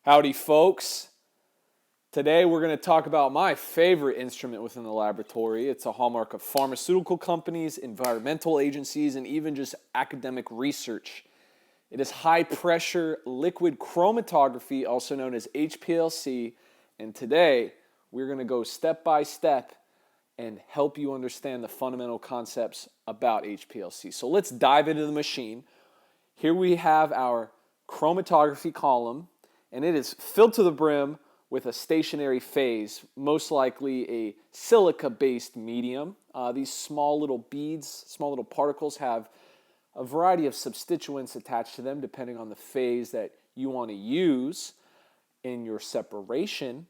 Howdy, folks. Today we're going to talk about my favorite instrument within the laboratory. It's a hallmark of pharmaceutical companies, environmental agencies, and even just academic research. It is high-pressure liquid chromatography, also known as HPLC, and today we're going to go step by step and help you understand the fundamental concepts about HPLC. So let's dive into the machine. Here we have our chromatography column, and it is filled to the brim with a stationary phase, most likely a silica-based medium. These small little beads, small little particles have a variety of substituents attached to them depending on the phase that you want to use in your separation.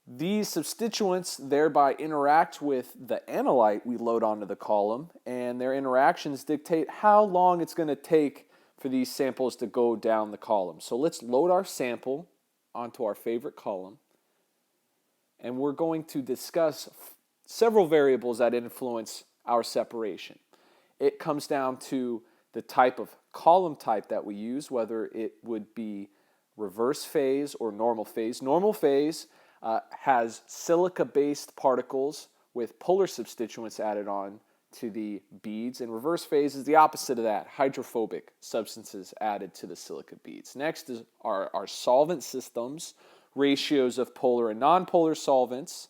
These substituents thereby interact with the analyte we load onto the column, and their interactions dictate how long it's going to take for these samples to go down the column. So let's load our sample onto our favorite column, and we're going to discuss several variables that influence our separation. It comes down to the type of column type that we use, whether it would be reverse phase or normal phase. Normal phase has silica-based particles with polar substituents added on to the beads, and reverse phase is the opposite of that, hydrophobic substances added to the silica beads. Next is our solvent systems, ratios of polar and nonpolar solvents,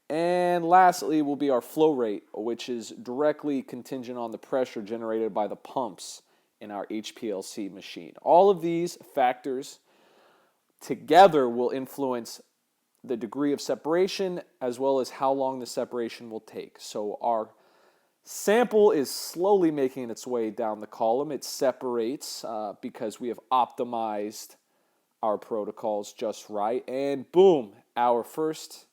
and lastly will be our flow rate, which is directly contingent on the pressure generated by the pumps in our HPLC machine. All of these factors together will influence the degree of separation as well as how long the separation will take. So our sample is slowly making its way down the column. It separates because we have optimized our protocols just right. And boom, our first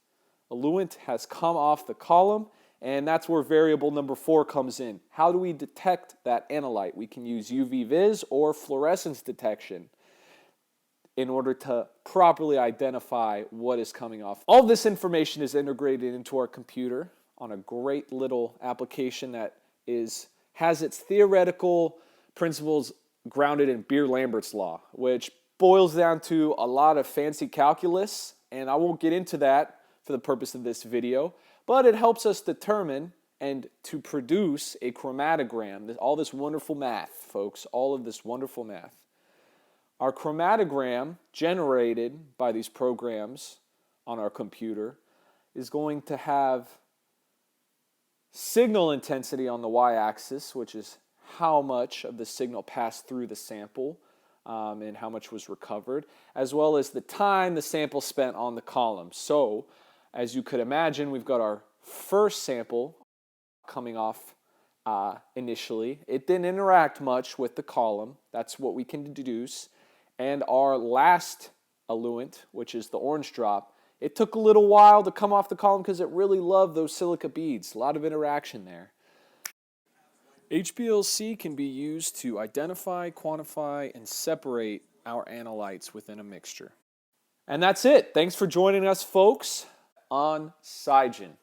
eluent has come off the column, and that's where variable number 4 comes in. How do we detect that analyte? We can use UV vis or fluorescence detection in order to properly identify what is coming off. All this information is integrated into our computer on a great little application that has its theoretical principles grounded in Beer-Lambert's law, which boils down to a lot of fancy calculus, and I won't get into that for the purpose of this video, but it helps us determine and to produce a chromatogram. All this wonderful math, folks, all of this wonderful math. Our chromatogram generated by these programs on our computer is going to have signal intensity on the y-axis, which is how much of the signal passed through the sample and how much was recovered, as well as the time the sample spent on the column. So, as you could imagine, we've got our first sample coming off initially. It didn't interact much with the column. That's what we can deduce. And our last eluent, which is the orange drop, it took a little while to come off the column because it really loved those silica beads. A lot of interaction there. HPLC can be used to identify, quantify, and separate our analytes within a mixture. And that's it. Thanks for joining us, folks, on SciGine.